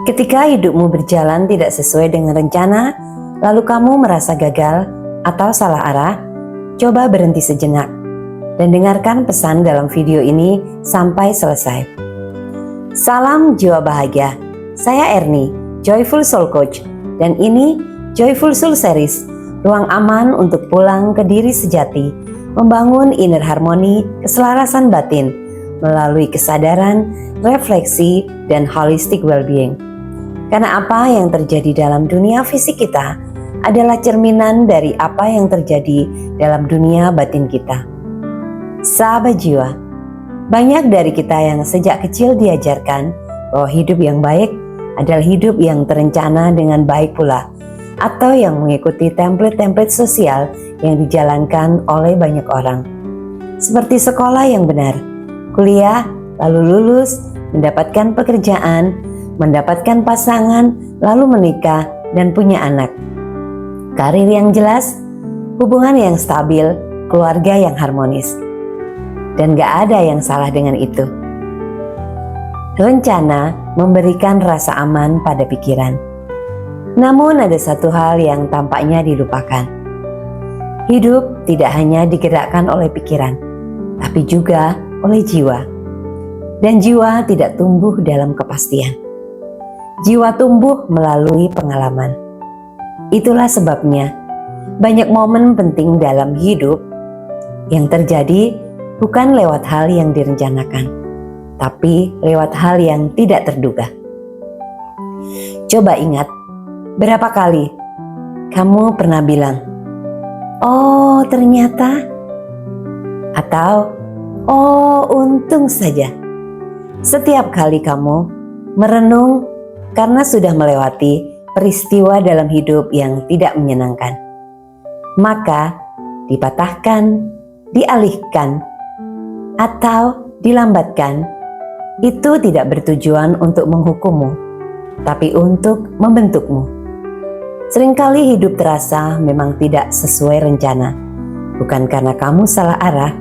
Ketika hidupmu berjalan tidak sesuai dengan rencana, lalu kamu merasa gagal atau salah arah, coba berhenti sejenak dan dengarkan pesan dalam video ini sampai selesai. Salam jiwa bahagia, saya Erni, Joyful Soul Coach, dan ini Joyful Soul Series, ruang aman untuk pulang ke diri sejati, membangun inner harmony, keselarasan batin, melalui kesadaran, refleksi, dan holistic well-being. Karena apa yang terjadi dalam dunia fisik kita adalah cerminan dari apa yang terjadi dalam dunia batin kita. Sahabat jiwa, banyak dari kita yang sejak kecil diajarkan bahwa hidup yang baik adalah hidup yang terencana dengan baik pula, atau yang mengikuti template-template sosial yang dijalankan oleh banyak orang. Seperti sekolah yang benar, kuliah, lalu lulus, mendapatkan pekerjaan, mendapatkan pasangan, lalu menikah dan punya anak. Karir yang jelas, hubungan yang stabil, keluarga yang harmonis. Dan gak ada yang salah dengan itu. Rencana memberikan rasa aman pada pikiran. Namun ada satu hal yang tampaknya dilupakan. Hidup tidak hanya digerakkan oleh pikiran, tapi juga oleh jiwa. Dan jiwa tidak tumbuh dalam kepastian. Jiwa tumbuh melalui pengalaman. Itulah sebabnya banyak momen penting dalam hidup yang terjadi bukan lewat hal yang direncanakan, tapi lewat hal yang tidak terduga. Coba ingat, berapa kali kamu pernah bilang, "Oh, ternyata," atau "Oh, untung saja." Setiap kali kamu merenung karena sudah melewati peristiwa dalam hidup yang tidak menyenangkan, maka dipatahkan, dialihkan, atau dilambatkan, itu tidak bertujuan untuk menghukummu, tapi untuk membentukmu. Seringkali hidup terasa memang tidak sesuai rencana, bukan karena kamu salah arah,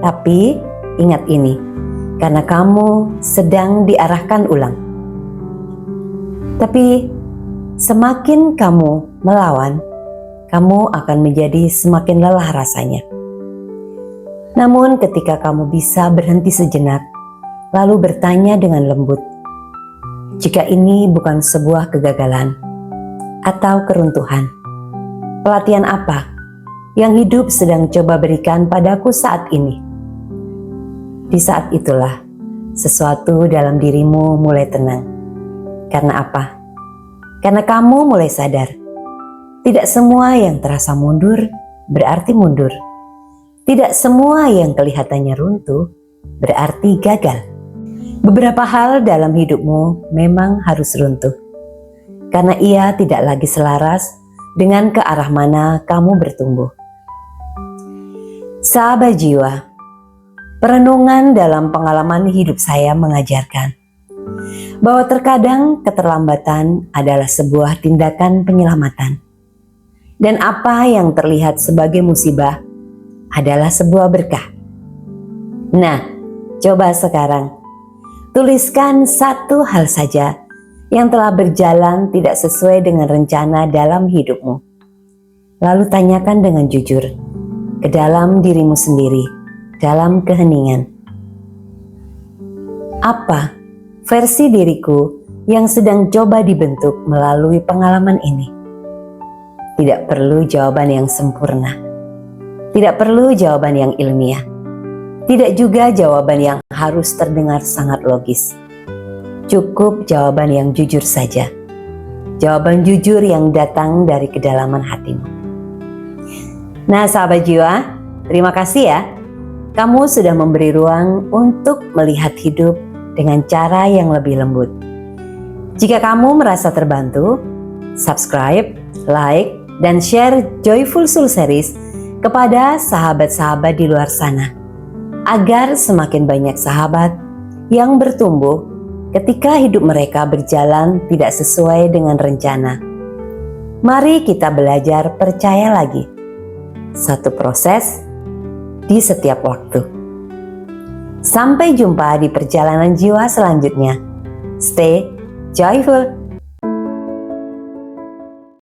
tapi ingat ini, karena kamu sedang diarahkan ulang. Tapi semakin kamu melawan, kamu akan menjadi semakin lelah rasanya. Namun ketika kamu bisa berhenti sejenak, lalu bertanya dengan lembut, jika ini bukan sebuah kegagalan atau keruntuhan, pelatihan apa yang hidup sedang coba berikan padaku saat ini? Di saat itulah, sesuatu dalam dirimu mulai tenang. Karena apa? Karena kamu mulai sadar, tidak semua yang terasa mundur berarti mundur. Tidak semua yang kelihatannya runtuh berarti gagal. Beberapa hal dalam hidupmu memang harus runtuh, karena ia tidak lagi selaras dengan ke arah mana kamu bertumbuh. Sahabat jiwa, perenungan dalam pengalaman hidup saya mengajarkan bahwa terkadang keterlambatan adalah sebuah tindakan penyelamatan. Dan apa yang terlihat sebagai musibah adalah sebuah berkah. Nah, coba sekarang tuliskan satu hal saja yang telah berjalan tidak sesuai dengan rencana dalam hidupmu. Lalu tanyakan dengan jujur ke dalam dirimu sendiri, dalam keheningan. Apa versi diriku yang sedang coba dibentuk melalui pengalaman ini? Tidak perlu jawaban yang sempurna. Tidak perlu jawaban yang ilmiah. Tidak juga jawaban yang harus terdengar sangat logis. Cukup jawaban yang jujur saja. Jawaban jujur yang datang dari kedalaman hatimu. Nah, sahabat jiwa, terima kasih ya. Kamu sudah memberi ruang untuk melihat hidup dengan cara yang lebih lembut. Jika kamu merasa terbantu, subscribe, like, dan share Joyful Soul Series kepada sahabat-sahabat di luar sana, agar semakin banyak sahabat yang bertumbuh ketika hidup mereka berjalan tidak sesuai dengan rencana. Mari kita belajar percaya lagi. Satu proses di setiap waktu. Sampai jumpa di perjalanan jiwa selanjutnya. Stay joyful.